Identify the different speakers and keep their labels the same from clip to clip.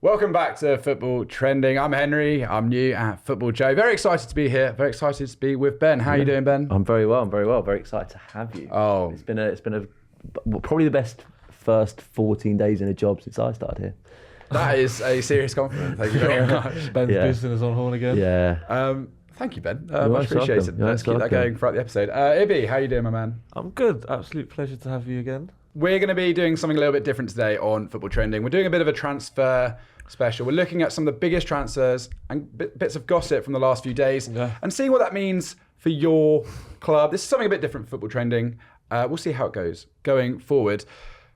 Speaker 1: Welcome back to Football Trending. I'm Henry. I'm new at Football Joe. Very excited to be here. Very excited to be with Ben. How are you doing, Ben?
Speaker 2: I'm very well. Very excited to have you.
Speaker 1: Oh,
Speaker 2: It's been probably the best first 14 days in a job since I started here.
Speaker 1: that is a serious compliment. Thank you very much.
Speaker 3: Ben's boosting us on horn again.
Speaker 2: Yeah.
Speaker 1: Thank you, Ben.
Speaker 2: You're
Speaker 1: Much
Speaker 2: most welcome.
Speaker 1: appreciated.
Speaker 2: You're
Speaker 1: Let's
Speaker 2: most
Speaker 1: keep that
Speaker 2: welcome.
Speaker 1: going throughout the episode. Ibby, how you doing, my man?
Speaker 3: I'm good. Absolute pleasure to have you again.
Speaker 1: We're going to be doing something a little bit different today on Football Trending. We're doing a bit of a transfer special. We're looking at some of the biggest transfers and bits of gossip from the last few days and seeing what that means for your club. This is something a bit different for Football Trending. We'll see how it goes going forward.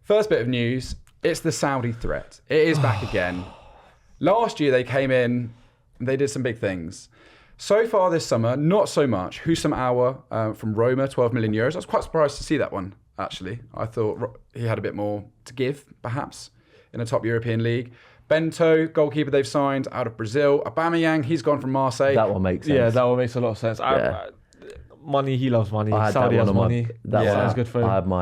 Speaker 1: First bit of news, it's the Saudi threat. It is back again. Last year they came in and they did some big things. So far this summer, not so much. Husam Aouar from Roma, 12 million euros. I was quite surprised to see that one, actually. I thought he had a bit more to give, perhaps, in a top European league. Bento, goalkeeper they've signed out of Brazil. Aubameyang, he's gone from Marseille.
Speaker 2: That one makes sense.
Speaker 3: Yeah, that one makes a lot of sense. Money, he loves money.
Speaker 2: I had
Speaker 3: Saudi
Speaker 2: that
Speaker 3: has
Speaker 2: one on
Speaker 3: money.
Speaker 2: that
Speaker 3: Sounds
Speaker 2: one.
Speaker 3: good for him.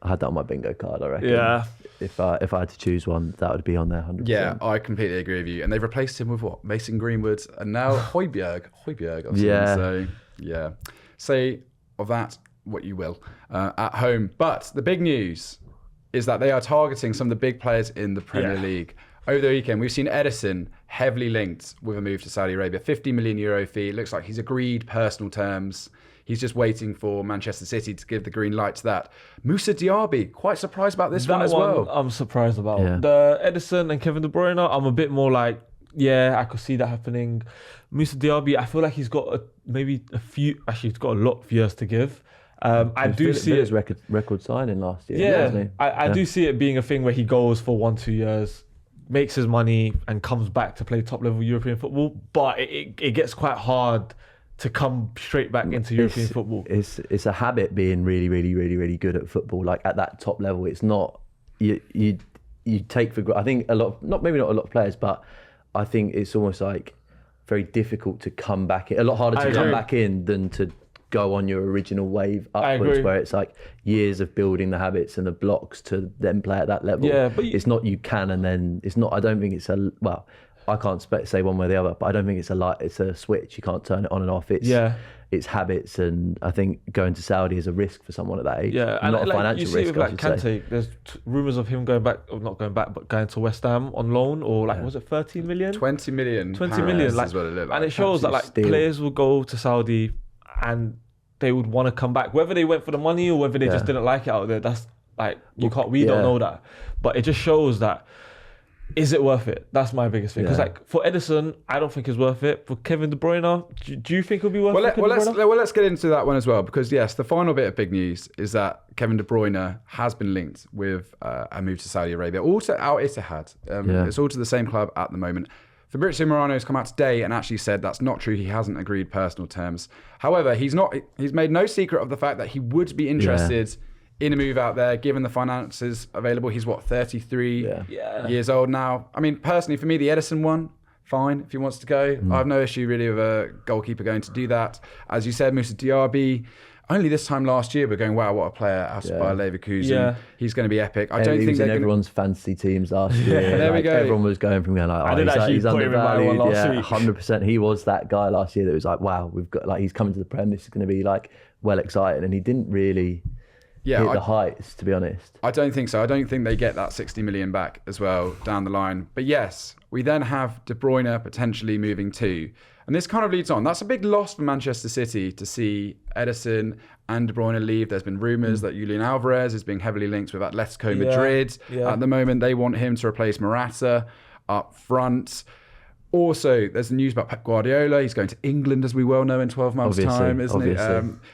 Speaker 2: I had that on my bingo card, I reckon.
Speaker 3: Yeah.
Speaker 2: If I had to choose one, that would be on there 100%.
Speaker 1: Yeah, I completely agree with you. And they've replaced him with what? Mason Greenwood and now Højbjerg. I've seen.
Speaker 2: Yeah.
Speaker 1: So, yeah. Say of that what you will at home. But the big news is that they are targeting some of the big players in the Premier League. Over the weekend, we've seen Ederson heavily linked with a move to Saudi Arabia. 50 million euro fee. It looks like he's agreed personal terms. He's just waiting for Manchester City to give the green light to that. Moussa Diaby, quite surprised about this one as well.
Speaker 3: I'm surprised about.
Speaker 2: Yeah.
Speaker 3: The Ederson and Kevin De Bruyne, I'm a bit more like, yeah, I could see that happening. Moussa Diaby, I feel like he's got he's got a lot of years to give. I do see
Speaker 2: his
Speaker 3: it.
Speaker 2: record signing last year.
Speaker 3: Yeah,
Speaker 2: wasn't he?
Speaker 3: I do see it being a thing where he goes for 1-2 years, makes his money, and comes back to play top level European football. But it gets quite hard to come straight back into European football.
Speaker 2: It's a habit being really good at football. Like at that top level, it's not you take for granted. I think maybe not a lot of players, but I think it's almost like very difficult to come back in. A lot harder to come back in than to go on your original wave upwards, where it's like years of building the habits and the blocks to then play at that level.
Speaker 3: Yeah, but
Speaker 2: it's not you can and then it's not. I don't think it's I can't say one way or the other, but I don't think it's a switch. You can't turn it on and off. It's habits, and I think going to Saudi is a risk for someone at that age.
Speaker 3: Yeah, and
Speaker 2: not a financial
Speaker 3: you see
Speaker 2: risk.
Speaker 3: with Kante, there's rumours of him going back, or not going back, but going to West Ham on loan, or was it 13 million?
Speaker 1: 20 million.
Speaker 3: 20 million.
Speaker 1: Like, is what it looked like.
Speaker 3: And it shows that players will go to Saudi and they would want to come back, whether they went for the money or whether they just didn't like it out there. That's we don't know that, but it just shows that. Is it worth it? That's my biggest thing. Because for Ederson, I don't think it's worth it. For Kevin De Bruyne, do you think it'll be worth it?
Speaker 1: Let's get into that one as well, because yes, the final bit of big news is that Kevin De Bruyne has been linked with a move to Saudi Arabia, all to Al Ittihad. It's all to the same club at the moment. Fabrizio Morano has come out today and actually said that's not true. He hasn't agreed personal terms. However, he's made no secret of the fact that he would be interested in a move out there, given the finances available. He's 33 years old now. I mean, personally, for me, the Ederson one, fine, if he wants to go. I have no issue really with a goalkeeper going to do that. As you said, Moussa Diaby, only this time last year, we're going, wow, what a player out by Leverkusen. Yeah. He's going to be epic. I don't
Speaker 2: he
Speaker 1: think
Speaker 2: was in everyone's fantasy teams last year.
Speaker 1: There we go.
Speaker 2: Everyone was going from going he's undervalued.
Speaker 3: Last week.
Speaker 2: 100%. He was that guy last year that was like, wow, we've got he's coming to the Prem. This is going to be well exciting, and he didn't really. Hit the heights, to be honest.
Speaker 1: I don't think so. I don't think they get that 60 million back as well down the line. But yes, we then have De Bruyne potentially moving too. And this kind of leads on. That's a big loss for Manchester City to see Ederson and De Bruyne leave. There's been rumours that Julian Alvarez is being heavily linked with Atletico Madrid. Yeah. At the moment, they want him to replace Morata up front. Also, there's the news about Pep Guardiola. He's going to England, as we well know, in 12 months' time, isn't he?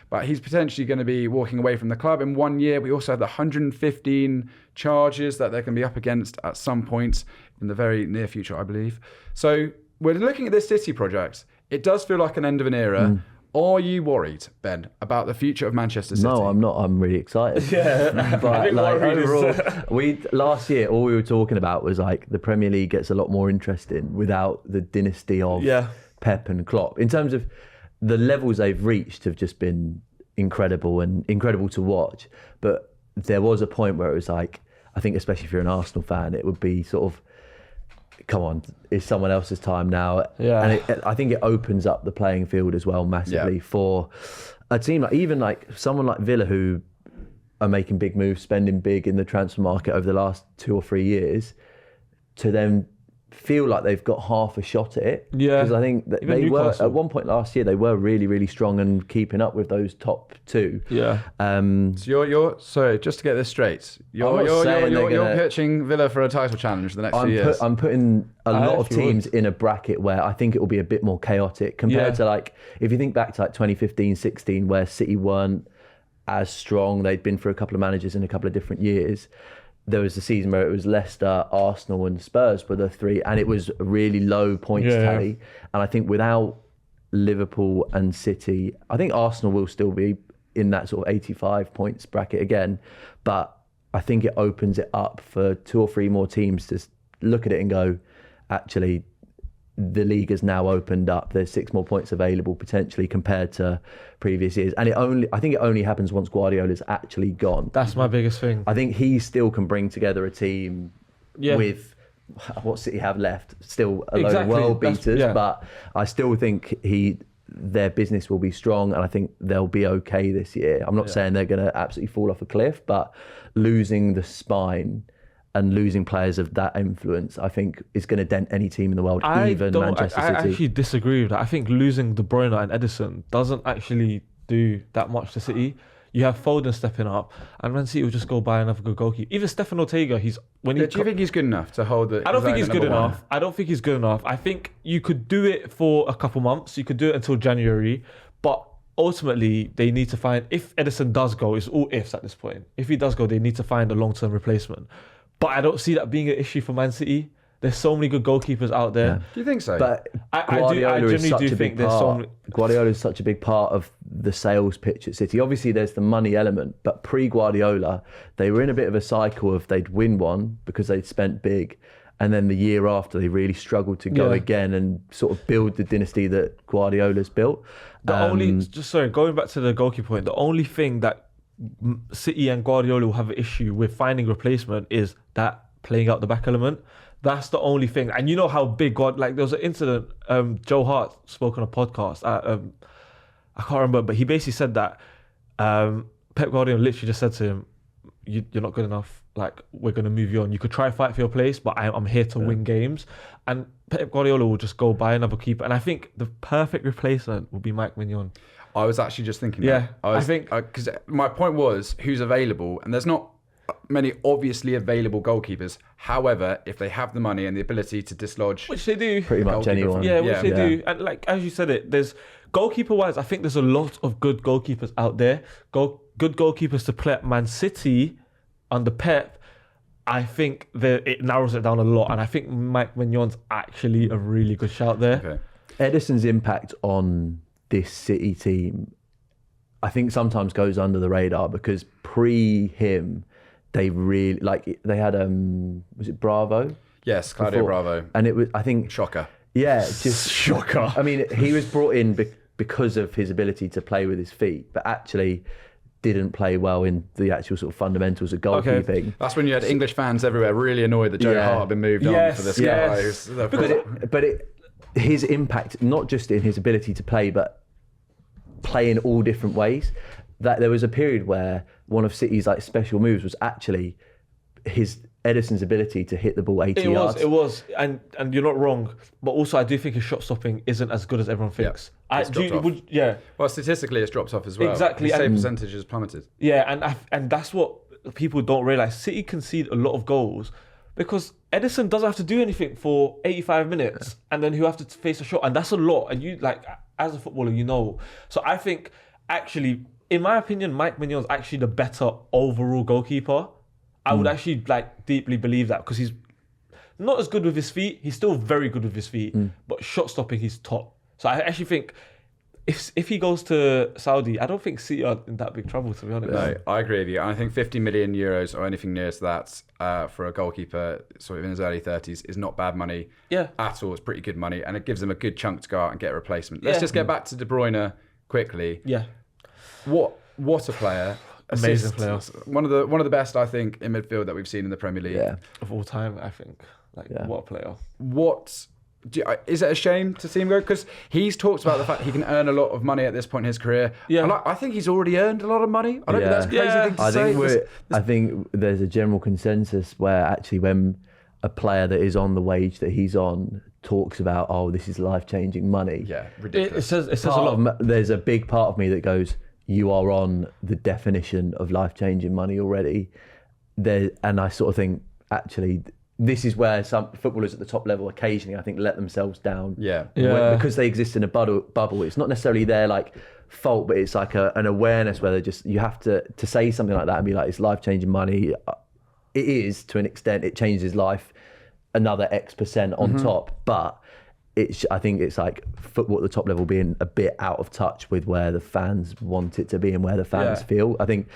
Speaker 1: But he's potentially going to be walking away from the club in 1 year. We also have the 115 charges that they're going to be up against at some point in the very near future, I believe. So we're looking at this City project. It does feel like an end of an era. Are you worried, Ben, about the future of Manchester City?
Speaker 2: No, I'm not. I'm really excited. But overall, last year, all we were talking about was the Premier League gets a lot more interesting without the dynasty of Pep and Klopp. In terms of the levels they've reached have just been incredible and incredible to watch. But there was a point where it was I think especially if you're an Arsenal fan, it would be sort of come on, it's someone else's time now.
Speaker 3: Yeah.
Speaker 2: And I think it opens up the playing field as well massively for a team like even like someone like Villa who are making big moves, spending big in the transfer market over the last 2 or 3 years, to then feel like they've got half a shot at it.
Speaker 3: Yeah.
Speaker 2: Because I think that
Speaker 3: Even
Speaker 2: they were
Speaker 3: Newcastle.
Speaker 2: at one point last year, they were really, really strong and keeping up with those top 2.
Speaker 3: Yeah.
Speaker 1: So you're sorry, just to get this straight,
Speaker 2: not saying they're
Speaker 1: you're
Speaker 2: gonna-
Speaker 1: pitching Villa for a title challenge the next few years.
Speaker 2: I'm putting a lot of
Speaker 3: actually
Speaker 2: teams in a bracket where I think it will be a bit more chaotic compared to like, if you think back to like 2015-16 where City weren't as strong, they'd been for a couple of managers in a couple of different years. There was a season where it was Leicester, Arsenal and Spurs were the 3 and it was a really low points tally. And I think without Liverpool and City, I think Arsenal will still be in that sort of 85 points bracket again. But I think it opens it up for 2 or 3 more teams to look at it and go, actually, the league has now opened up. There's 6 more points available potentially compared to previous years. And I think it only happens once Guardiola's actually gone.
Speaker 3: That's my biggest thing.
Speaker 2: I think he still can bring together a team with what City have left. Still a load of world beaters, but I still think their business will be strong and I think they'll be okay this year. I'm not saying they're going to absolutely fall off a cliff, but losing the spine and losing players of that influence, I think, is going to dent any team in the world, even Manchester City.
Speaker 3: I actually disagree with that. I think losing De Bruyne and Ederson doesn't actually do that much to City. You have Foden stepping up, and Man City will just go buy another good goalkeeper. Even Stefan Ortega, do you think
Speaker 1: he's good enough to hold the?
Speaker 3: I don't think he's good enough. I don't think he's good enough. I think you could do it for a couple months. You could do it until January, but ultimately they need to find. If Ederson does go, it's all ifs at this point. If he does go, they need to find a long-term replacement. But I don't see that being an issue for Man City. There's so many good goalkeepers out there.
Speaker 1: Do you think so?
Speaker 2: But
Speaker 3: I genuinely do think there's so many.
Speaker 2: Guardiola is such a big part of the sales pitch at City. Obviously, there's the money element, but pre-Guardiola, they were in a bit of a cycle of they'd win one because they'd spent big, and then the year after they really struggled to go again and sort of build the dynasty that Guardiola's built.
Speaker 3: Going back to the goalkeeper point, the only thing that City and Guardiola will have an issue with finding replacement is that playing out the back element. That's the only thing. And you know how big there was an incident, Joe Hart spoke on a podcast, I can't remember, but he basically said that Pep Guardiola literally just said to him, you're not good enough, like, we're going to move you on. You could try fight for your place, but I'm here to win games. And Pep Guardiola will just go buy another keeper. And I think the perfect replacement will be Mike Mignon.
Speaker 1: I was actually just thinking that. I think because my point was who's available, and there's not many obviously available goalkeepers. However, if they have the money and the ability to dislodge,
Speaker 3: which they do,
Speaker 2: pretty much anyone.
Speaker 3: Which they do. And like as you said it, there's goalkeeper wise, I think there's a lot of good goalkeepers out there. Good goalkeepers to play at Man City under Pep. I think that it narrows it down a lot, and I think Mike Mignon's actually a really good shout there.
Speaker 1: Okay.
Speaker 2: Ederson's impact on this City team, I think sometimes goes under the radar because pre him, they really they had was it Bravo?
Speaker 1: Yes, Claudio Bravo,
Speaker 2: and it was I think
Speaker 1: shocker.
Speaker 2: Yeah, just
Speaker 3: shocker.
Speaker 2: I mean, he was brought in because of his ability to play with his feet, but actually didn't play well in the actual sort of fundamentals of goalkeeping.
Speaker 1: Okay. That's when you had English fans everywhere really annoyed that Joe Hart had been moved on for this guy.
Speaker 2: His impact, not just in his ability to play, but play in all different ways. That there was a period where one of City's special moves was actually Ederson's ability to hit the ball 80 yards.
Speaker 3: It was, and you're not wrong. But also, I do think his shot stopping isn't as good as everyone thinks.
Speaker 1: Well, statistically, it's dropped off as well.
Speaker 3: Exactly,
Speaker 1: his save percentage has plummeted.
Speaker 3: Yeah, and that's what people don't realize. City concede a lot of goals because Ederson doesn't have to do anything for 85 minutes, and then he'll have to face a shot, and that's a lot. And you as a footballer, you know. So I think actually, in my opinion, Mike Mignon's actually the better overall goalkeeper. I would actually deeply believe that because he's not as good with his feet. He's still very good with his feet, but shot stopping, he's top. So I actually think if he goes to Saudi, I don't think City are in that big trouble, to be honest.
Speaker 1: No, I agree with you. I think 50 million euros or anything near to that for a goalkeeper sort of in his early 30s is not bad money at all. It's pretty good money, and it gives him a good chunk to go out and get a replacement. Let's just get back to De Bruyne quickly.
Speaker 3: Yeah.
Speaker 1: What a player.
Speaker 3: Amazing player.
Speaker 1: One of the best, I think, in midfield that we've seen in the Premier League.
Speaker 2: Yeah.
Speaker 3: Of all time, I think. What a player.
Speaker 1: Is it a shame to see him go? Because he's talked about the fact he can earn a lot of money at this point in his career.
Speaker 3: Yeah.
Speaker 1: I think he's already earned a lot of money. I don't think that's a crazy thing to say.
Speaker 2: I think there's a general consensus where actually when a player that is on the wage that he's on talks about, oh, this is life-changing money.
Speaker 1: Yeah, ridiculous.
Speaker 3: It says a lot.
Speaker 2: There's a big part of me that goes, you are on the definition of life-changing money already. And I sort of think, actually, this is where some footballers at the top level occasionally, I think, let themselves down.
Speaker 1: Yeah.
Speaker 2: Because they exist in a bubble. It's not necessarily their fault, but it's like an awareness where you have to say something like that and be like, it's life-changing money. It is, to an extent, it changes life another X% on top, but I think it's like football at the top level being a bit out of touch with where the fans want it to be and where the fans feel. I think,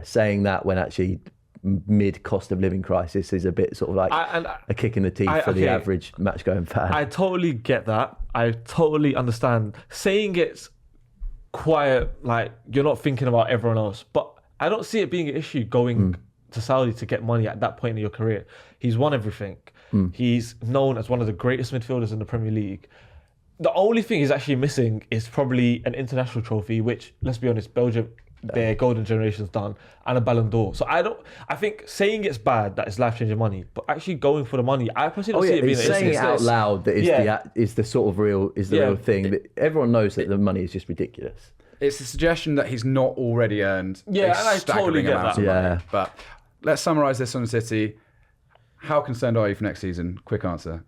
Speaker 2: saying that when actually mid cost of living crisis is a bit sort of like a kick in the teeth for the average match going fan.
Speaker 3: I totally get that. I totally understand. Saying it's quiet, like you're not thinking about everyone else, but I don't see it being an issue going to Saudi to get money at that point in your career. He's won everything. He's known as one of the greatest midfielders in the Premier League. The only thing he's actually missing is probably an international trophy, which, let's be honest, Belgium, their golden generation's done, and a Ballon d'Or. So I think saying it's bad, that it's life-changing money, but actually going for the money, I personally don't see it being an issue.
Speaker 2: Saying it out loud that is the sort of real thing. That everyone knows that the money is just ridiculous.
Speaker 1: It's a suggestion that he's not already earned
Speaker 3: and I totally get that.
Speaker 1: Money. But let's summarise this on City. How concerned are you for next season? Quick answer.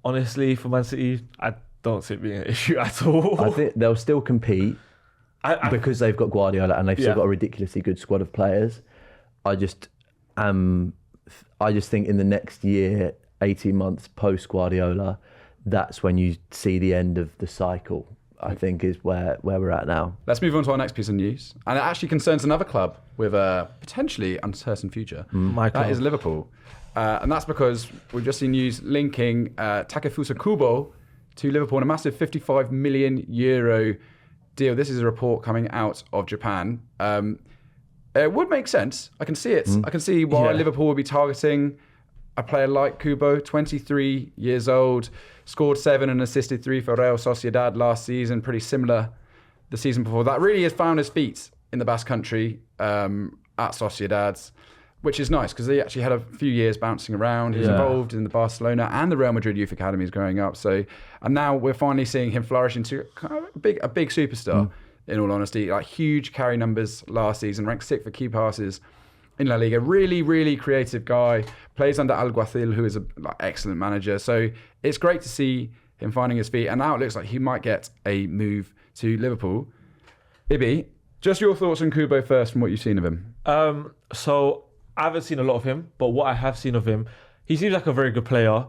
Speaker 3: Honestly, for Man City, I don't see it being an issue at all.
Speaker 2: I think they'll still compete because they've got Guardiola and they've still got a ridiculously good squad of players. I just think in the next year, 18 months post Guardiola, that's when you see the end of the cycle. I think is where we're at now.
Speaker 1: Let's move on to our next piece of news. And it actually concerns another club with a potentially uncertain future. That is Liverpool. And that's because we've just seen news linking Takefusa Kubo to Liverpool on a massive €55 million deal. This is a report coming out of Japan. It would make sense. I can see it. I can see why Liverpool would be targeting a player like Kubo, 23 years old, scored 7 and assisted 3 for Real Sociedad last season, pretty similar the season before. That really has found his feet in the Basque Country at Sociedad, which is nice because he actually had a few years bouncing around. He's involved in the Barcelona and the Real Madrid youth academies growing up. And now we're finally seeing him flourish into kind of a big superstar, in all honesty. Like huge carry numbers last season, ranked 6th for key passes in La Liga. Really, really creative guy. Plays under Alguacil, who is an excellent manager. So it's great to see him finding his feet. And now it looks like he might get a move to Liverpool. Ibi, just your thoughts on Kubo first from what you've seen of him.
Speaker 3: So I haven't seen a lot of him, but what I have seen of him, he seems like a very good player.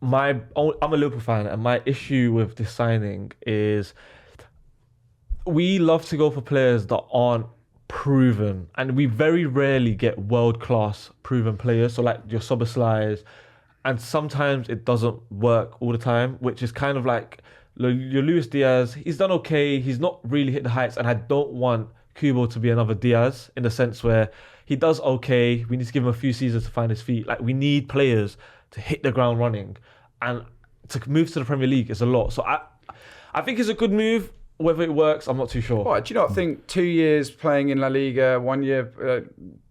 Speaker 3: I'm a Liverpool fan, and my issue with this signing is we love to go for players that aren't proven, and we very rarely get world-class proven players, so like your Soboslais, and sometimes it doesn't work all the time, which is kind of like your Luis Diaz. He's done okay, he's not really hit the heights, and I don't want Kubo to be another Diaz in the sense where he does okay, we need to give him a few seasons to find his feet. Like, we need players to hit the ground running, and to move to the Premier League is a lot. So I think it's a good move. Whether it works, I'm not too sure.
Speaker 1: What, do you not think 2 years playing in La Liga, 1 year,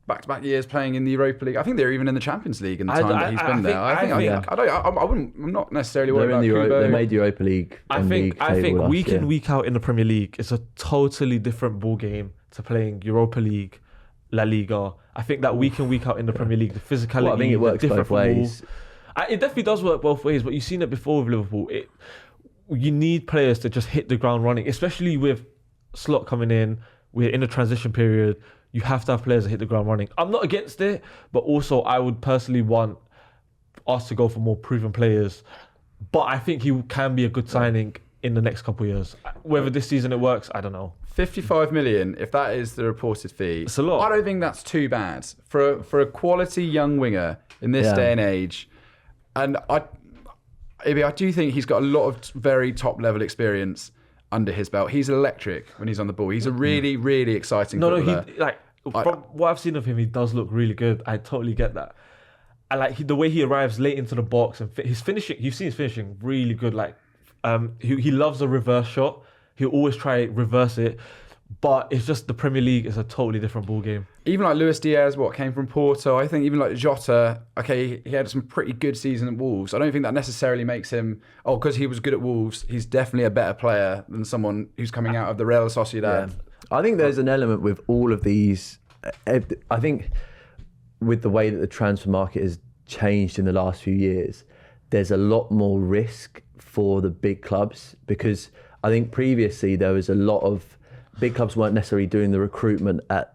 Speaker 1: back-to-back years playing in the Europa League? I think they're even in the Champions League in the time that he's been there. I'm not necessarily worried about Kubo.
Speaker 2: They made the Europa League.
Speaker 3: I think week in, week out in the Premier League is a totally different ball game to playing Europa League, La Liga. I think that week in, week out in the Premier League, the physicality,
Speaker 2: I think it works both ways.
Speaker 3: It definitely does work both ways, but you've seen it before with Liverpool. You need players to just hit the ground running, especially with Slot coming in. We're in a transition period. You have to have players that hit the ground running. I'm not against it, but also I would personally want us to go for more proven players. But I think he can be a good signing in the next couple of years. Whether this season it works, I don't know.
Speaker 1: 55 million, if that is the reported fee,
Speaker 3: it's a lot.
Speaker 1: I don't think that's too bad for a quality young winger in this day and age. And I do think he's got a lot of very top level experience under his belt. He's electric when he's on the ball. He's a really, really exciting footballer.
Speaker 3: From what I've seen of him, he does look really good. I totally get that. I like the way he arrives late into the box and his finishing. You've seen his finishing really good. Like, he loves a reverse shot. He'll always try reverse it, but it's just the Premier League is a totally different ball game.
Speaker 1: Even like Luis Diaz, came from Porto. I think even like Jota. Okay, he had some pretty good season at Wolves. I don't think that necessarily makes him. Oh, because he was good at Wolves, he's definitely a better player than someone who's coming out of the Real Sociedad.
Speaker 2: Yeah. I think there's an element with all of these. I think with the way that the transfer market has changed in the last few years, there's a lot more risk for the big clubs, because I think previously there was a lot of big clubs weren't necessarily doing the recruitment at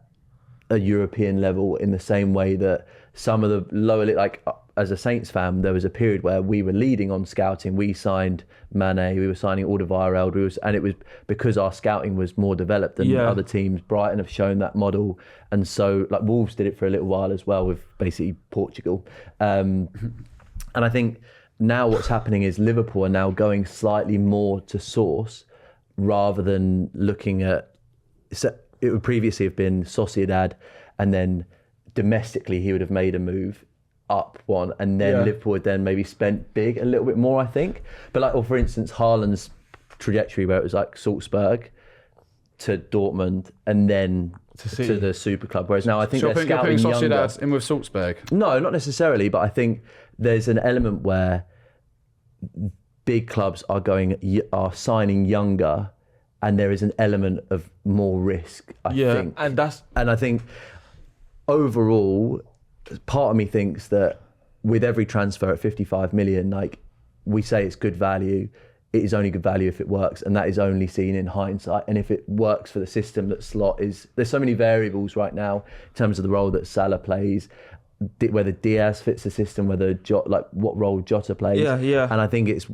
Speaker 2: a European level in the same way that some of the lower, like as a Saints fan, there was a period where we were leading on scouting. We signed Mane, we were signing Alderweireld, and it was because our scouting was more developed than other teams. Brighton have shown that model, and so like Wolves did it for a little while as well with basically Portugal. And I think now what's happening is Liverpool are now going slightly more to source rather than looking at. So it would previously have been Sociedad, and then domestically he would have made a move up one, and then Liverpool would then maybe spent big a little bit more, I think. But like, or for instance, Haaland's trajectory where it was like Salzburg to Dortmund and then to the super club. Whereas now I think they're scouting younger.
Speaker 1: Sociedad in with Salzburg.
Speaker 2: No, not necessarily, but I think there's an element where big clubs are signing younger, and there is an element of more risk, I think.
Speaker 3: And
Speaker 2: I think overall, part of me thinks that with every transfer at 55 million, like we say it's good value, it is only good value if it works, and that is only seen in hindsight. And if it works for the system that Slot is, there's so many variables right now in terms of the role that Salah plays, whether Diaz fits the system, what role Jota plays.
Speaker 3: Yeah.
Speaker 2: And I think it's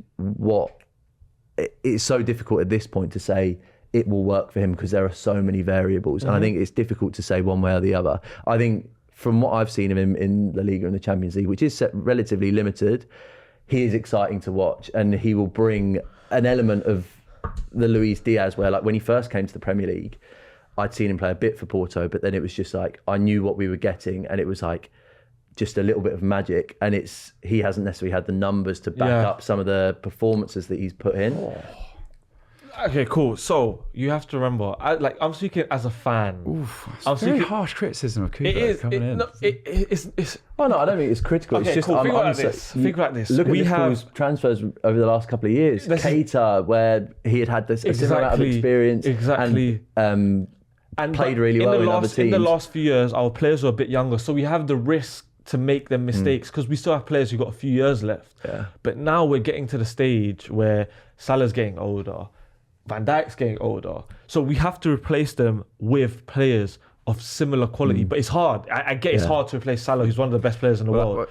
Speaker 2: so difficult at this point to say it will work for him because there are so many variables. And I think it's difficult to say one way or the other. I think from what I've seen of him in La Liga and the Champions League, which is relatively limited, he is exciting to watch, and he will bring an element of the Luis Diaz where, like, when he first came to the Premier League, I'd seen him play a bit for Porto, but then it was just like I knew what we were getting, and it was like just a little bit of magic. And he hasn't necessarily had the numbers to back up some of the performances that he's put in.
Speaker 3: Okay, cool. So you have to remember, I'm speaking as a fan.
Speaker 1: Oof, I'm very harsh criticism of Kubo coming in.
Speaker 3: It's.
Speaker 2: Oh no, I don't think it's critical.
Speaker 3: Okay,
Speaker 2: it's just
Speaker 3: cool. Think like this.
Speaker 2: Look at Liverpool's transfers over the last couple of years. Keita, where he had this a similar amount of experience, and played really well in other teams.
Speaker 3: In the last few years, our players were a bit younger, so we have the risk to make them mistakes because we still have players who've got a few years left.
Speaker 2: Yeah.
Speaker 3: But now we're getting to the stage where Salah's getting older, Van Dijk's getting older, so we have to replace them with players of similar quality. But it's hard. I get it's hard to replace Salah, who's one of the best players in the world.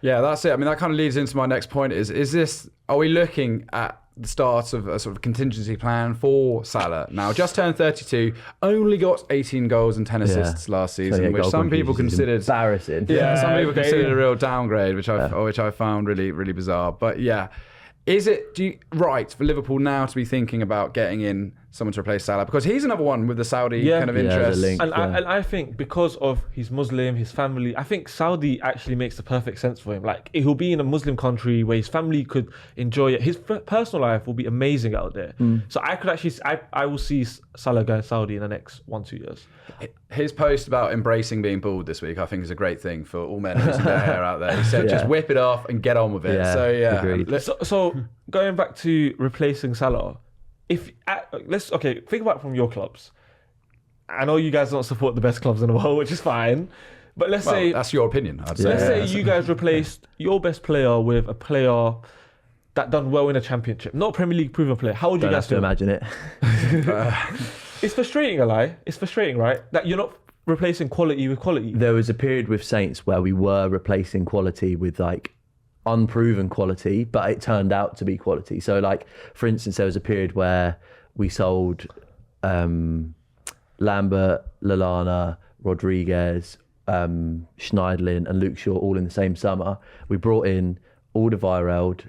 Speaker 1: Yeah, that's it. I mean, that kind of leads into my next point. Are we looking at the start of a sort of contingency plan for Salah? Now, just turned 32, only got 18 goals and 10 assists last season, which some people considered
Speaker 2: embarrassing.
Speaker 1: Yeah, some people considered a real downgrade, which I found really, really bizarre. But yeah, is it right for Liverpool now to be thinking about getting in someone to replace Salah? Because he's another one with the Saudi kind of interest.
Speaker 3: And I think because of he's Muslim, his family, I think Saudi actually makes the perfect sense for him. Like, he'll be in a Muslim country where his family could enjoy it. His personal life will be amazing out there. So I could actually, I will see Salah going Saudi in the next 1-2 years.
Speaker 1: His post about embracing being bald this week, I think, is a great thing for all men losing their hair out there. He said, just whip it off and get on with it.
Speaker 2: Yeah, agreed.
Speaker 3: So going back to replacing Salah, think about it from your clubs. I know you guys don't support the best clubs in the world, which is fine. But let's say
Speaker 1: that's your opinion, I'd say.
Speaker 3: Let's say you guys replaced your best player with a player that done well in a championship, not Premier League proven player. How would you guys feel?
Speaker 2: Imagine it.
Speaker 3: It's frustrating, It's frustrating, right? That you're not replacing quality with quality.
Speaker 2: There was a period with Saints where we were replacing quality with like unproven quality, but it turned out to be quality. So, like, for instance, there was a period where we sold Lambert, Lallana, Rodriguez, Schneiderlin and Luke Shaw all in the same summer. We brought in Alderweireld,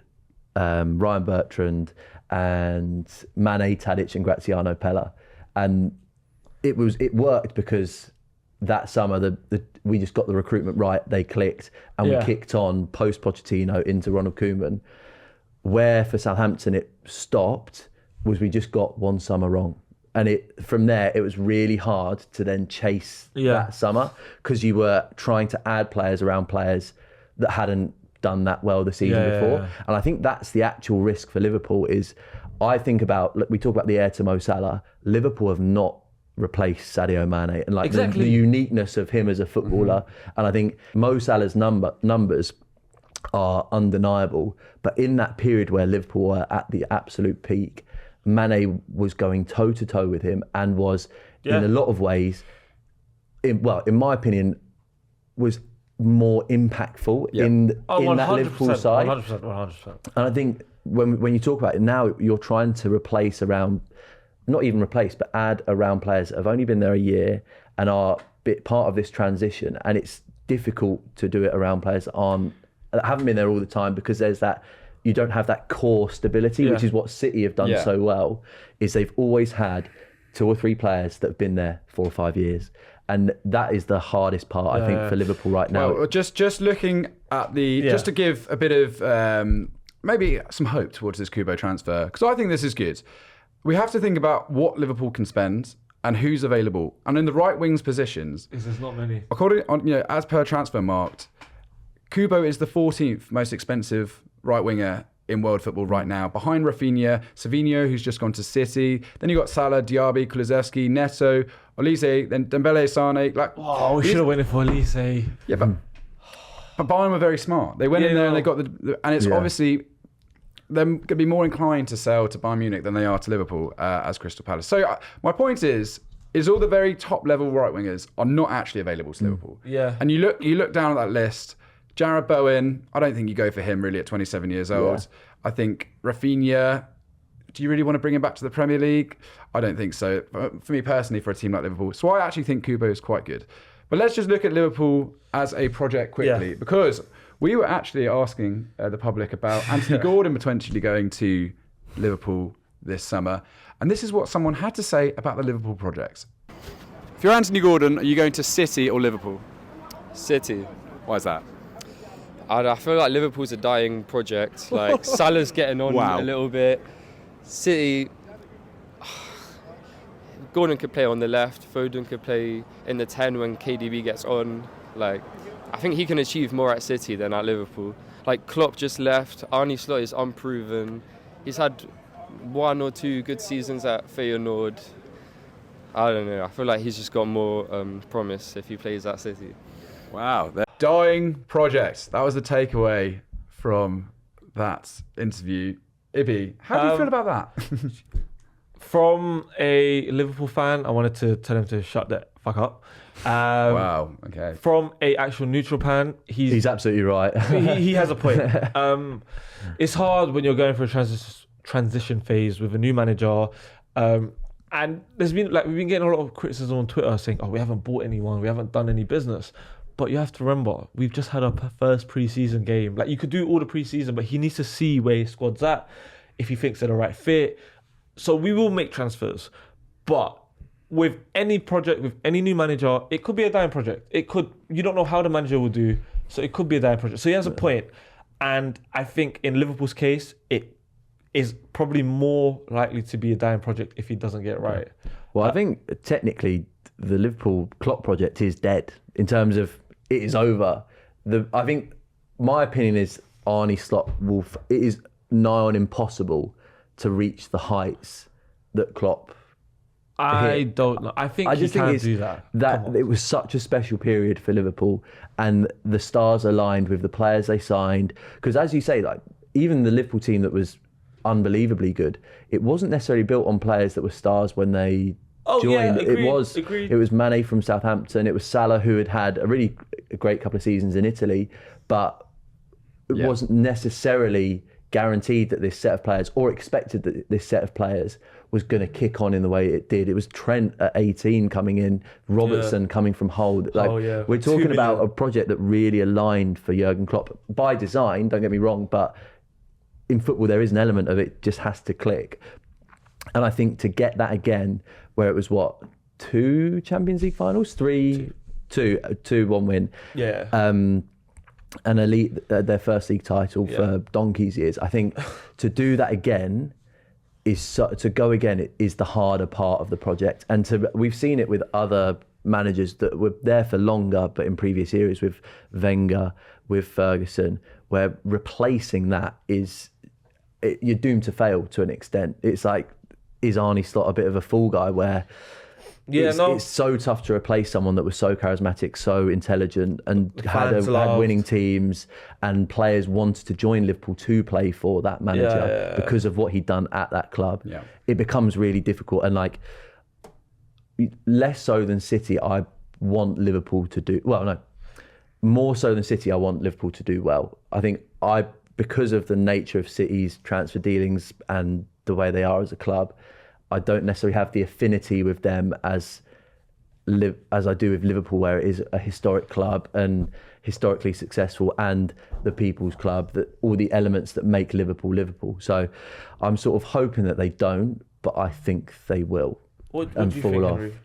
Speaker 2: Ryan Bertrand and Mane, Tadic and Graziano Pella. And it worked because that summer, we just got the recruitment right. They clicked, and we kicked on post Pochettino into Ronald Koeman. Where for Southampton it stopped was we just got one summer wrong. And from there, it was really hard to then chase that summer, because you were trying to add players around players that hadn't done that well the season before. And I think that's the actual risk for Liverpool is, I think about, we talk about the heir to Mo Salah. Liverpool have not replaced Sadio Mane and like the uniqueness of him as a footballer. And I think Mo Salah's numbers are undeniable. But in that period where Liverpool were at the absolute peak, Mane was going toe to toe with him and was in a lot of ways, in my opinion, was more impactful in that Liverpool side.
Speaker 3: 100%.
Speaker 2: And I think when you talk about it now, you're trying to replace around, not even replace, but add around players that have only been there a year and are part of this transition. And it's difficult to do it around players that haven't been there all the time, because there's that, you don't have that core stability, which is what City have done so well, is they've always had 2 or 3 players that have been there 4 or 5 years. And that is the hardest part, I think, for Liverpool right now.
Speaker 1: Well, just looking at just to give a bit of maybe some hope towards this Kubo transfer, because I think this is good. We have to think about what Liverpool can spend and who's available. And in the right wings positions,
Speaker 3: there's not many.
Speaker 1: According as per Transfermarkt, Kubo is the 14th most expensive right winger in world football right now, behind Rafinha, Savinho, who's just gone to City. Then you got Salah, Diaby, Kulusevski, Neto, Olise, then Dembele, Sane.
Speaker 3: We should have went in for Olise.
Speaker 1: Yeah, but Bayern were very smart. They went in there and they got and it's obviously they're going to be more inclined to sell to Bayern Munich than they are to Liverpool as Crystal Palace. So my point is all the very top level right wingers are not actually available to Liverpool.
Speaker 3: Yeah,
Speaker 1: and you look down at that list. Jarrod Bowen, I don't think you go for him really at 27 years old. Yeah. I think Rafinha, do you really want to bring him back to the Premier League? I don't think so. For me personally, for a team like Liverpool. So I actually think Kubo is quite good. But let's just look at Liverpool as a project quickly, because we were actually asking the public about Anthony Gordon potentially going to Liverpool this summer. And this is what someone had to say about the Liverpool project. If you're Anthony Gordon, are you going to City or Liverpool?
Speaker 4: City.
Speaker 1: Why is that?
Speaker 4: I feel like Liverpool's a dying project. Like Salah's getting on a little bit. City, Gordon could play on the left. Foden could play in the 10 when KDB gets on. Like, I think he can achieve more at City than at Liverpool. Like Klopp just left. Arne Slot is unproven. He's had 1 or 2 good seasons at Feyenoord. I don't know. I feel like he's just got more promise if he plays at City.
Speaker 1: Wow. Dying project. That was the takeaway from that interview. Ibby, how do you feel about that?
Speaker 3: From a Liverpool fan, I wanted to tell him to shut the fuck up.
Speaker 1: Wow, okay.
Speaker 3: From a actual neutral fan, he's
Speaker 2: absolutely right.
Speaker 3: he has a point. It's hard when you're going through a transition phase with a new manager. And we've been getting a lot of criticism on Twitter saying, we haven't bought anyone, we haven't done any business. But you have to remember, we've just had our first pre-season game. Like, you could do all the pre-season, but he needs to see where his squad's at, if he thinks they're the right fit. So we will make transfers. But with any project, with any new manager, it could be a dying project. You don't know how the manager will do, so it could be a dying project. So he has a point. And I think in Liverpool's case, it is probably more likely to be a dying project if he doesn't get it right.
Speaker 2: Well, I think technically the Liverpool Klopp project is dead in terms of it is over. I think my opinion is Arne Slot it is nigh on impossible to reach the heights that Klopp
Speaker 3: I don't know. I think he can do that.
Speaker 2: That it was such a special period for Liverpool, and the stars aligned with the players they signed. Because as you say, like even the Liverpool team that was unbelievably good, it wasn't necessarily built on players that were stars when they joined.
Speaker 3: Agreed,
Speaker 2: it was Mane from Southampton. It was Salah, who had a really great couple of seasons in Italy, but it wasn't necessarily guaranteed that this set of players, or expected that this set of players was going to kick on in the way it did. It was Trent at 18 coming in, Robertson coming from Hull. We're talking about a project that really aligned for Jurgen Klopp by design, don't get me wrong, but in football there is an element of it just has to click. And I think to get that again, where it was 2 Champions League finals, 3 2-1 win.
Speaker 3: Yeah.
Speaker 2: An elite, their first league title for donkey's years. I think to do that again to go again is the harder part of the project. And we've seen it with other managers that were there for longer, but in previous eras, with Wenger, with Ferguson, where replacing that you're doomed to fail to an extent. It's like, is Arne Slot a bit of a fool guy where it's so tough to replace someone that was so charismatic, so intelligent, and had winning teams, and players wanted to join Liverpool to play for that manager because of what he'd done at that club. Yeah. It becomes really difficult, and like less so than City, I want Liverpool to do well. No, more so than City, I want Liverpool to do well. I think because of the nature of City's transfer dealings and the way they are as a club, I don't necessarily have the affinity with them as I do with Liverpool, where it is a historic club and historically successful, and the people's club, that all the elements that make Liverpool Liverpool. So I'm sort of hoping that they don't, but I think they will.
Speaker 3: What do you think, Henry?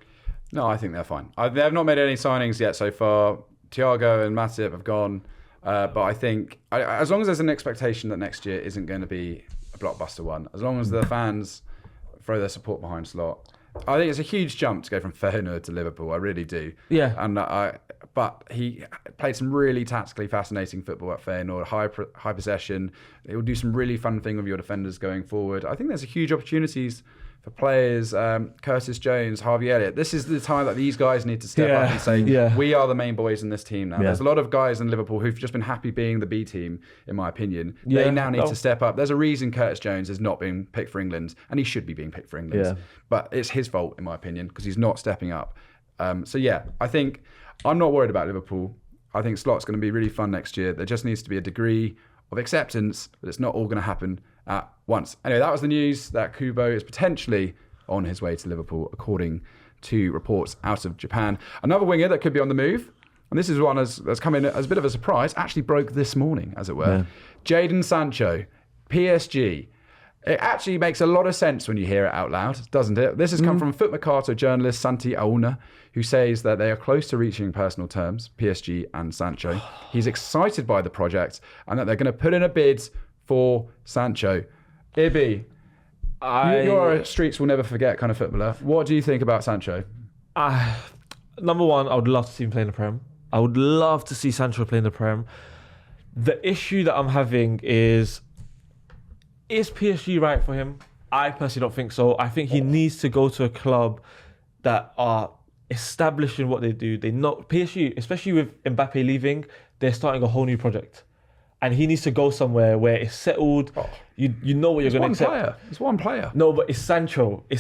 Speaker 1: No, I think they're fine. They have not made any signings yet so far. Thiago and Matip have gone, but I think as long as there's an expectation that next year isn't going to be a blockbuster one, as long as the fans throw their support behind Slot, I think it's a huge jump to go from Feyenoord to Liverpool. I really do.
Speaker 3: Yeah.
Speaker 1: And but he played some really tactically fascinating football at Feyenoord. High possession. It will do some really fun thing with your defenders going forward. I think there's a huge opportunities for players. Curtis Jones, Harvey Elliott. This is the time that these guys need to step up and say, we are the main boys in this team now. There's a lot of guys in Liverpool who've just been happy being the B team, in my opinion. They now need to step up. There's a reason Curtis Jones is not being picked for England, and he should be being picked for England. But it's his fault, in my opinion, because he's not stepping up. I think I'm not worried about Liverpool. I think Slot's going to be really fun next year. There just needs to be a degree of acceptance that it's not all going to happen at once. Anyway, that was the news that Kubo is potentially on his way to Liverpool, according to reports out of Japan. Another winger that could be on the move, and this is one that's come in as a bit of a surprise, actually broke this morning, as it were. Jadon Sancho, PSG. It actually makes a lot of sense when you hear it out loud, doesn't it? This has come from Foot Mercato journalist Santi Auna, who says that they are close to reaching personal terms, PSG and Sancho. He's excited by the project and that they're going to put in a bid for Sancho. Ibby, you're a streets will never forget kind of footballer. What do you think about Sancho?
Speaker 3: Number one, I would love to see him play in the Prem. I would love to see Sancho play in the Prem. The issue that I'm having is PSG right for him? I personally don't think so. I think he needs to go to a club that are establishing what they do. They know PSG, especially with Mbappe leaving, they're starting a whole new project. And he needs to go somewhere where it's settled. You know what you're going to accept.
Speaker 1: It's one player.
Speaker 3: No, but it's Sancho. Yeah,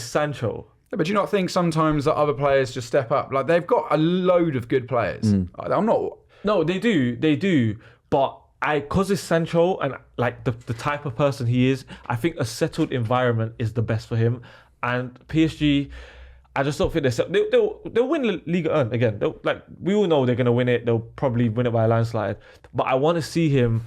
Speaker 1: but do you not think sometimes that other players just step up? Like, they've got a load of good players. I'm not...
Speaker 3: No, they do. But because it's Sancho and like the type of person he is, I think a settled environment is the best for him. And PSG, I just don't think they'll win Liga 1 again. We all know they're going to win it. They'll probably win it by a landslide. But I want to see him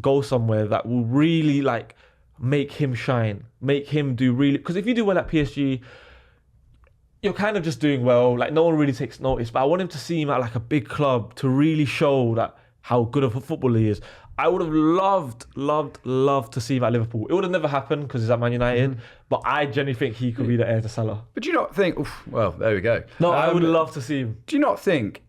Speaker 3: go somewhere that will really like make him shine, make him do really. Because if you do well at PSG, you're kind of just doing well. Like, no one really takes notice. But I want him to see him at like a big club to really show that how good of a footballer he is. I would have loved to see him at Liverpool. It would have never happened because he's at Man United, but I genuinely think he could be the heir to Salah.
Speaker 1: But do you not think... well, there we go.
Speaker 3: No, I would love to see him.
Speaker 1: Do you not think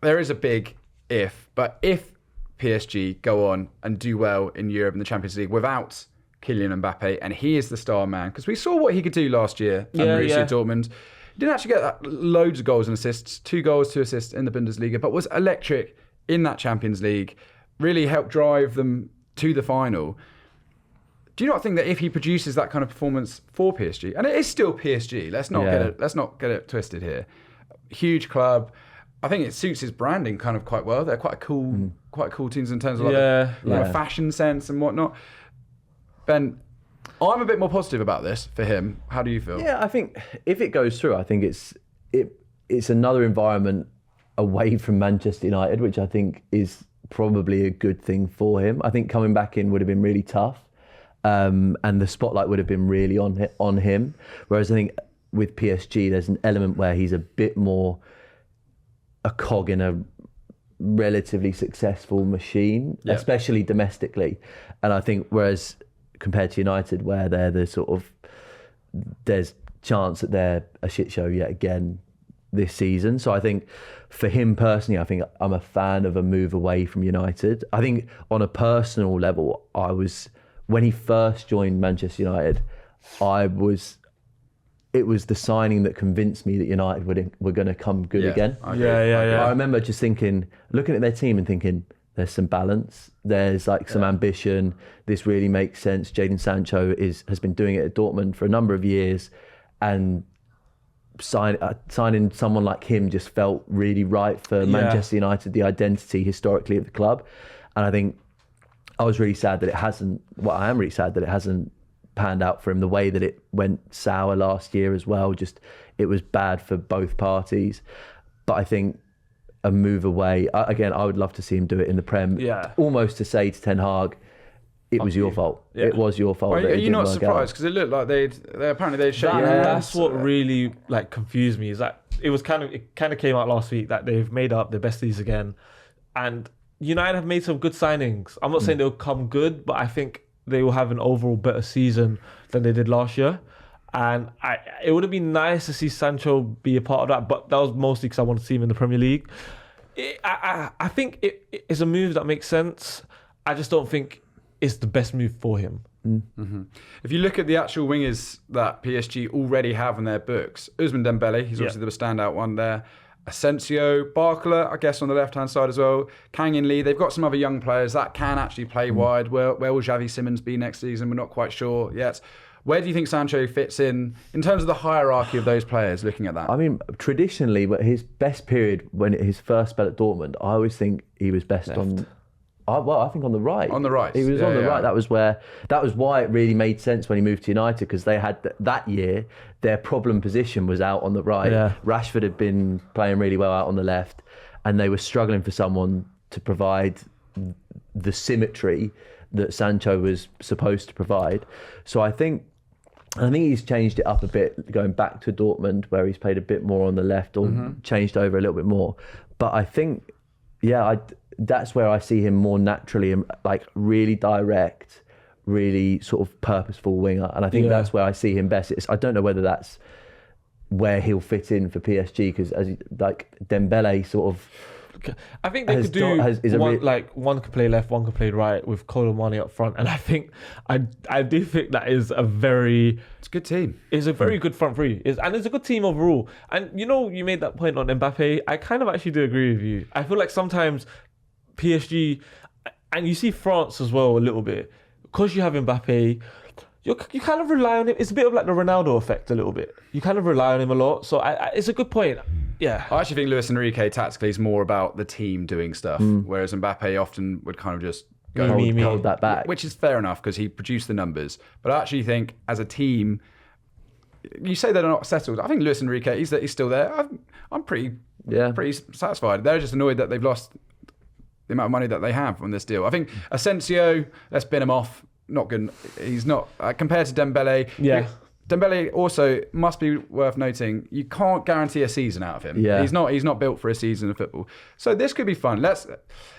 Speaker 1: there is a big if, but if PSG go on and do well in Europe and the Champions League without Kylian Mbappe, and he is the star man, because we saw what he could do last year at Borussia Dortmund. He didn't actually get loads of goals and assists, 2 goals, 2 assists in the Bundesliga, but was electric in that Champions League, really helped drive them to the final. Do you not think that if he produces that kind of performance for PSG, and it is still PSG, let's not get it twisted here. Huge club. I think it suits his branding kind of quite well. They're quite cool teams in terms of fashion sense and whatnot. Ben, I'm a bit more positive about this for him. How do you feel?
Speaker 2: Yeah, I think if it goes through, I think it's another environment away from Manchester United, which I think is probably a good thing for him. I think coming back in would have been really tough, and the spotlight would have been really on him. Whereas I think with PSG, there's an element where he's a bit more a cog in a relatively successful machine, especially domestically. And I think whereas compared to United, where they're the sort of, there's chance that they're a shit show yet again this season. So I think for him personally, I think I'm a fan of a move away from United. I think on a personal level, when he first joined Manchester United, it was the signing that convinced me that United were going to come good again. I remember just looking at their team and thinking, there's some balance, there's like some ambition, this really makes sense. Jadon Sancho has been doing it at Dortmund for a number of years, and signing someone like him just felt really right for Manchester United, the identity historically of the club. And I think I was really sad that it hasn't, I am really sad that it hasn't panned out for him the way that it went sour last year as well. Just, it was bad for both parties. But I think a move away, again, I would love to see him do it in the Prem. Almost to say to Ten Hag, it was your fault. It was your fault.
Speaker 1: Are you not surprised? Because it looked like they apparently they'd shaken hands.
Speaker 3: That's what really like confused me. Is that it kind of came out last week that they've made up their besties again, and United have made some good signings. I'm not saying they'll come good, but I think they will have an overall better season than they did last year. And it would have been nice to see Sancho be a part of that, but that was mostly because I want to see him in the Premier League. I think it's a move that makes sense. I just don't think it's the best move for him.
Speaker 1: Mm-hmm. If you look at the actual wingers that PSG already have in their books, Ousmane Dembele, he's obviously the standout one there. Asensio, Barcola, I guess on the left-hand side as well. Kang In Lee, they've got some other young players that can actually play wide. Where will Xavi Simons be next season? We're not quite sure yet. Where do you think Sancho fits in terms of the hierarchy of those players, looking at that?
Speaker 2: I mean, traditionally, his best period, when his first spell at Dortmund, I always think he was best on... I think on the right.
Speaker 1: On the right.
Speaker 2: He was on the right. That was why it really made sense when he moved to United, because they had that year, their problem position was out on the right.
Speaker 3: Yeah.
Speaker 2: Rashford had been playing really well out on the left, and they were struggling for someone to provide the symmetry that Sancho was supposed to provide. So I think he's changed it up a bit, going back to Dortmund, where he's played a bit more on the left, or changed over a little bit more. But I think, that's where I see him more naturally, like really direct, really sort of purposeful winger. And I think that's where I see him best. I don't know whether that's where he'll fit in for PSG, because like Dembele sort of...
Speaker 3: I think they could do one could play left, one could play right, with Colomani up front. And I think, I do think that is a very...
Speaker 1: It's a good team.
Speaker 3: It's a very good front three. And it's a good team overall. And you made that point on Mbappe. I kind of actually do agree with you. I feel like sometimes PSG, and you see France as well a little bit, because you have Mbappe, you kind of rely on him. It's a bit of like the Ronaldo effect a little bit. You kind of rely on him a lot. So it's a good point. Yeah.
Speaker 1: I actually think Luis Enrique tactically is more about the team doing stuff, whereas Mbappe often would kind of just
Speaker 2: hold that back.
Speaker 1: Which is fair enough, because he produced the numbers. But I actually think as a team, you say they're not settled. I think Luis Enrique, he's still there. I'm pretty satisfied. They're just annoyed that they've lost the amount of money that they have on this deal. I think Asensio, let's bin him off. Not good. He's not compared to Dembele.
Speaker 3: Yeah.
Speaker 1: Dembele also must be worth noting. You can't guarantee a season out of him.
Speaker 2: Yeah.
Speaker 1: He's not built for a season of football. So this could be fun.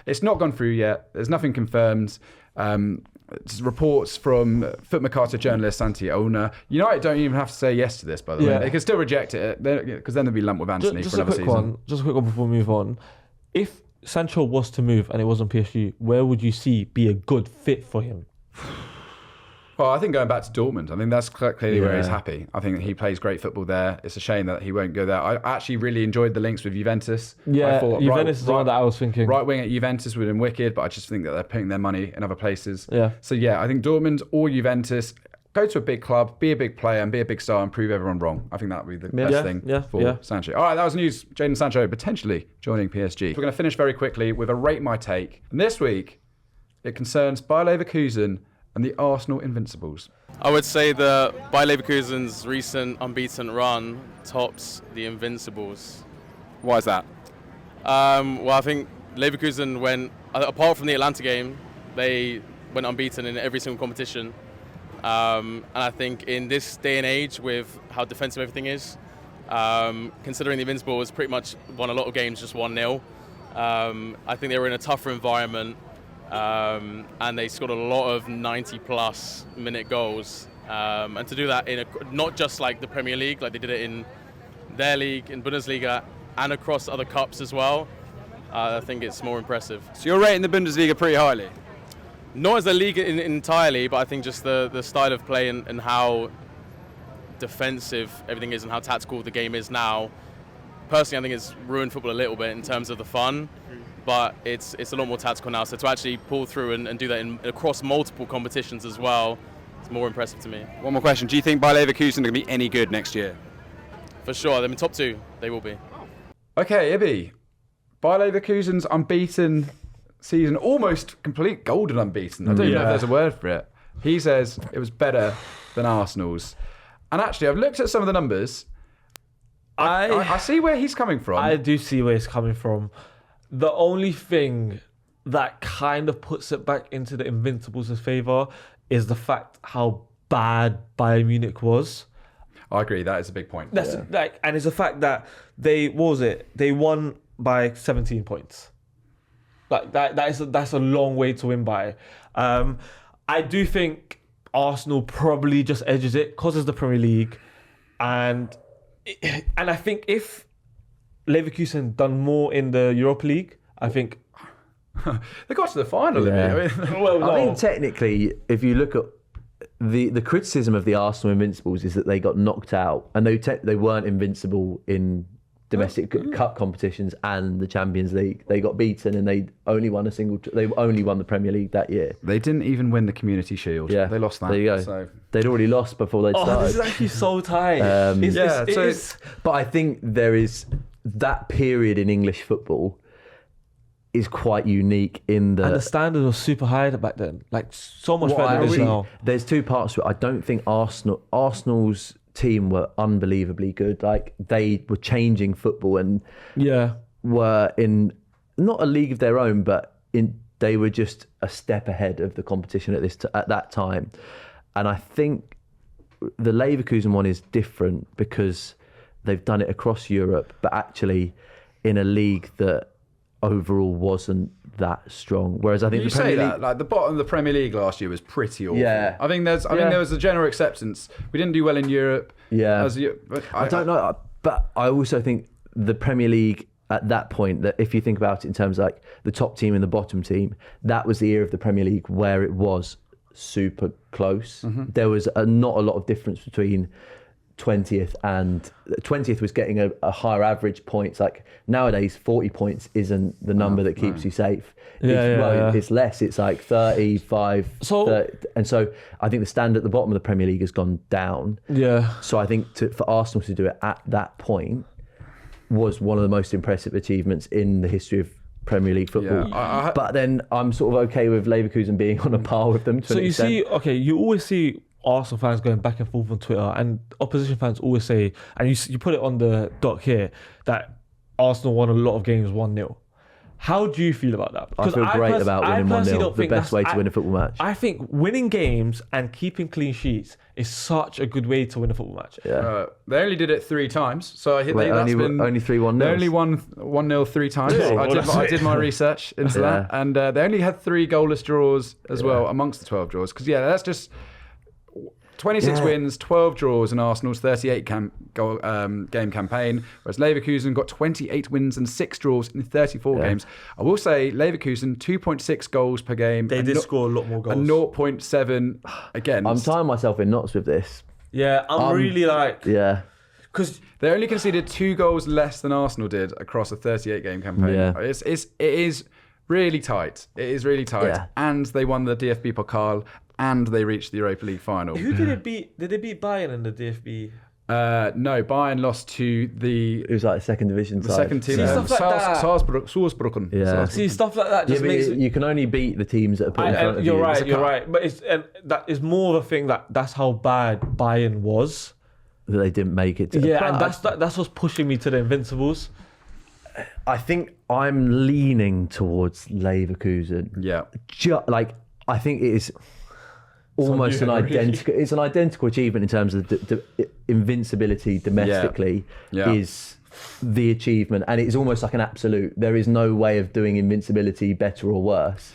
Speaker 1: It's not gone through yet. There's nothing confirmed. It's reports from Foot Mercato journalist Santi Olna. United don't even have to say yes to this, by the way. They can still reject it, because then they'll be lumped with Anthony for another season.
Speaker 3: Just a quick one before we move on. If Sancho was to move and it wasn't PSG, where would you see be a good fit for him?
Speaker 1: Well, I think going back to Dortmund, I think that's clearly where he's happy. I think he plays great football there. It's a shame that he won't go there. I actually really enjoyed the links with Juventus.
Speaker 3: Yeah,
Speaker 1: I thought
Speaker 3: Juventus is the one that I was thinking.
Speaker 1: Right wing at Juventus would have been wicked, but I just think that they're putting their money in other places.
Speaker 3: Yeah.
Speaker 1: So I think Dortmund or Juventus, go to a big club, be a big player and be a big star and prove everyone wrong. I think that would be the best thing for Sancho. All right, that was news. Jadon Sancho potentially joining PSG. We're going to finish very quickly with a Rate My Take. And this week, it concerns Bayer Leverkusen and the Arsenal Invincibles.
Speaker 5: I would say that Bayer Leverkusen's recent unbeaten run tops the Invincibles.
Speaker 1: Why is that?
Speaker 5: Well, I think Leverkusen went, apart from the Atlanta game, they went unbeaten in every single competition. And I think in this day and age, with how defensive everything is, Considering the Invincibles pretty much won a lot of games just 1-0. I think they were in a tougher environment, and they scored a lot of 90-plus minute goals. And to do that in not just like the Premier League, like they did it in their league, in Bundesliga, and across other cups as well, I think it's more impressive.
Speaker 1: So you're rating the Bundesliga pretty highly?
Speaker 5: Not as a league entirely, but I think just the style of play and how defensive everything is and how tactical the game is now. Personally, I think it's ruined football a little bit in terms of the fun, but it's a lot more tactical now. So to actually pull through and do that across multiple competitions as well, it's more impressive to me.
Speaker 1: One more question. Do you think Bayer Leverkusen are going to be any good next year?
Speaker 5: For sure. They're in top 2. They will be.
Speaker 1: Okay, Ibby. Bayer Leverkusen's unbeaten season, almost complete golden unbeaten. I don't even know if there's a word for it. He says it was better than Arsenal's. And actually, I've looked at some of the numbers. I see where he's coming from.
Speaker 3: I do see where he's coming from. The only thing that kind of puts it back into the Invincibles' favour is the fact how bad Bayern Munich was.
Speaker 1: I agree. That is a big point.
Speaker 3: That's and it's the fact that they won by 17 points. Like that's a long way to win by. I do think Arsenal probably just edges it because it's the Premier League, and I think if Leverkusen done more in the Europa League, I think
Speaker 1: they got to the final.
Speaker 2: Yeah.
Speaker 3: well,
Speaker 2: I think technically, if you look at the criticism of the Arsenal Invincibles is that they got knocked out, and they weren't invincible in domestic cup competitions and the Champions League. They got beaten, and they only won the Premier League that year.
Speaker 1: They didn't even win the Community Shield.
Speaker 2: Yeah,
Speaker 1: they lost that.
Speaker 2: There you go.
Speaker 1: So.
Speaker 2: They'd already lost before they'd started.
Speaker 3: This is actually so tight.
Speaker 2: But I think there is that period in English football is quite unique in the...
Speaker 3: And the standard was super high back then. Like, so much better than it is now.
Speaker 2: There's two parts to it. I don't think Arsenal's team were unbelievably good. Like, they were changing football and were in not a league of their own, but they were just a step ahead of the competition at that time. And I think the Leverkusen one is different because they've done it across Europe, but actually in a league that overall wasn't that strong. Whereas I think
Speaker 1: you
Speaker 2: the Premier League,
Speaker 1: like the bottom of the Premier League last year was pretty awful.
Speaker 2: Yeah.
Speaker 1: I think there was a general acceptance. We didn't do well in Europe.
Speaker 2: Yeah.
Speaker 1: But
Speaker 2: I don't know, but I also think the Premier League at that point, that if you think about it in terms of like the top team and the bottom team, that was the year of the Premier League where it was super close. Mm-hmm. There was not a lot of difference between 20th and 20th was getting a higher average points. Like nowadays 40 points isn't the number that keeps you safe. It's less. It's like 35 30, and so I think the standard at the bottom of the Premier League has gone down. So I think for Arsenal to do it at that point was one of the most impressive achievements in the history of Premier League football. But then I'm sort of okay with Leverkusen being on a par with them to an extent.
Speaker 3: You always see Arsenal fans going back and forth on Twitter, and opposition fans always say, and you put it on the doc here, that Arsenal won a lot of games 1-0. How do you feel about that?
Speaker 2: I feel great about winning 1-0. The best way to win a football match.
Speaker 3: I think winning games and keeping clean sheets is such a good way to win a football match.
Speaker 1: They only did it 3 times, so I think
Speaker 2: only 3 1-0.
Speaker 1: They only won 1-0 3 times. I did my research into that, and they only had 3 goalless draws as well amongst the 12 draws. Because that's just 26 wins, 12 draws in Arsenal's 38 game campaign, whereas Leverkusen got 28 wins and 6 draws in 34 games. I will say Leverkusen 2.6 goals per game.
Speaker 3: They did score a lot more goals.
Speaker 1: And 0.7 against.
Speaker 2: I'm tying myself in knots with this.
Speaker 3: Yeah, I'm really like...
Speaker 2: Yeah.
Speaker 3: Because
Speaker 1: they only conceded 2 goals less than Arsenal did across a 38 game campaign. Yeah. It is really tight. It is really tight. Yeah. And they won the DFB Pokal. And they reached the Europa League final.
Speaker 3: Who did it beat? Did they beat Bayern in the DFB?
Speaker 1: No, Bayern lost to the...
Speaker 2: It was like a second division side.
Speaker 1: The second team.
Speaker 3: Stuff like that.
Speaker 1: Salzburg.
Speaker 2: Yeah.
Speaker 3: See, stuff like that just makes...
Speaker 2: You can only beat the teams that are put in front of you.
Speaker 3: You're right. But that is more of a thing that's how bad Bayern was.
Speaker 2: That they didn't make it.
Speaker 3: And that's what's pushing me to the Invincibles.
Speaker 2: I think I'm leaning towards Leverkusen.
Speaker 1: Yeah.
Speaker 2: I think it is... almost an identical. It's an identical achievement in terms of invincibility domestically is the achievement, and it's almost like an absolute. There is no way of doing invincibility better or worse.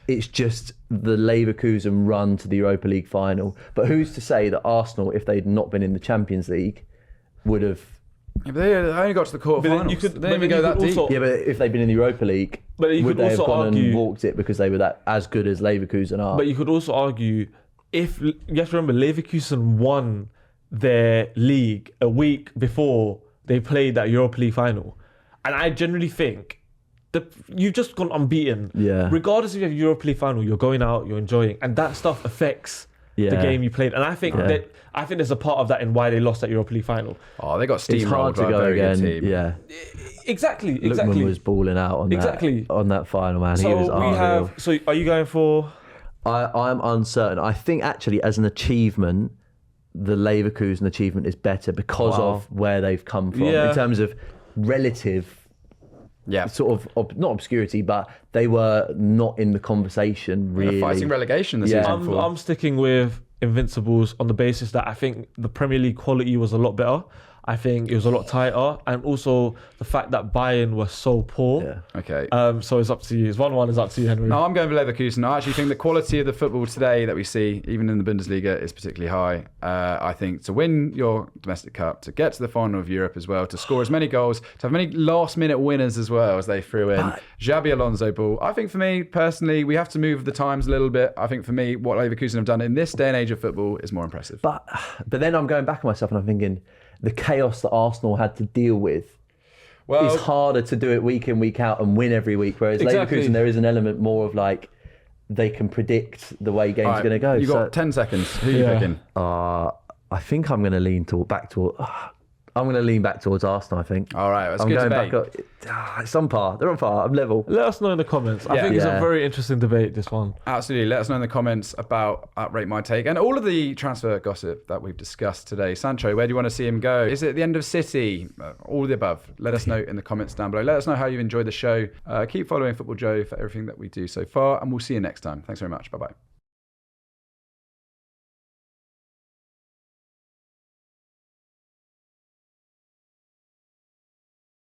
Speaker 2: It's just the Leverkusen run to the Europa League final. But who's to say that Arsenal, if they'd not been in the Champions League, would have...
Speaker 1: Yeah, but they only got to the quarterfinals. They didn't even go that deep.
Speaker 2: Yeah, but if they'd been in the Europa League, would they have gone and walked it because they were that as good as Leverkusen are?
Speaker 3: But you could also argue, if you have to remember, Leverkusen won their league a week before they played that Europa League final. And I generally think you've just gone unbeaten.
Speaker 2: Yeah.
Speaker 3: Regardless if you have Europa League final, you're going out, you're enjoying, and that stuff affects the game you played. And I think there's a part of that in why they lost that Europa League final.
Speaker 1: Oh, they got steamrolled.
Speaker 2: It's hard to go again. Yeah.
Speaker 3: Exactly.
Speaker 2: Lookman was balling out on that final, man.
Speaker 3: So
Speaker 2: he was unreal.
Speaker 3: So are you going for?
Speaker 2: I'm uncertain. I think actually, as an achievement, the Leverkusen achievement is better because of where they've come from in terms of relative.
Speaker 1: Yeah,
Speaker 2: sort of not obscurity, but they were not in the conversation really.
Speaker 1: Fighting relegation this season.
Speaker 3: I'm sticking with Invincibles on the basis that I think the Premier League quality was a lot better. I think it was a lot tighter, and also the fact that Bayern were so poor.
Speaker 2: Yeah.
Speaker 1: Okay.
Speaker 3: So it's up to you. It's 1-1. It's up to you, Henry.
Speaker 1: No, I'm going for Leverkusen. I actually think the quality of the football today that we see, even in the Bundesliga, is particularly high. I think to win your domestic cup, to get to the final of Europe as well, to score as many goals, to have many last-minute winners as well as they threw in Xabi Alonso ball. I think for me personally, we have to move the times a little bit. I think for me, what Leverkusen have done in this day and age of football is more impressive.
Speaker 2: But then I'm going back on myself and I'm thinking, the chaos that Arsenal had to deal with is harder to do it week in, week out and win every week. Whereas Leverkusen, there is an element more of like, they can predict the way games are going to go.
Speaker 1: You've got 10 seconds. Who are you picking?
Speaker 2: I think I'm going to lean back towards Arsenal, I think.
Speaker 1: All right, that's
Speaker 2: I'm
Speaker 1: good
Speaker 2: going
Speaker 1: debate.
Speaker 2: back up. It's on par. They're on par. I'm level.
Speaker 3: Let us know in the comments. I think it's a very interesting debate, this one.
Speaker 1: Absolutely. Let us know in the comments about Rate My Take and all of the transfer gossip that we've discussed today. Sancho, where do you want to see him go? Is it the end of City? All of the above. Let us know in the comments down below. Let us know how you enjoyed the show. Keep following Football Joe for everything that we do so far, and we'll see you next time. Thanks very much. Bye-bye.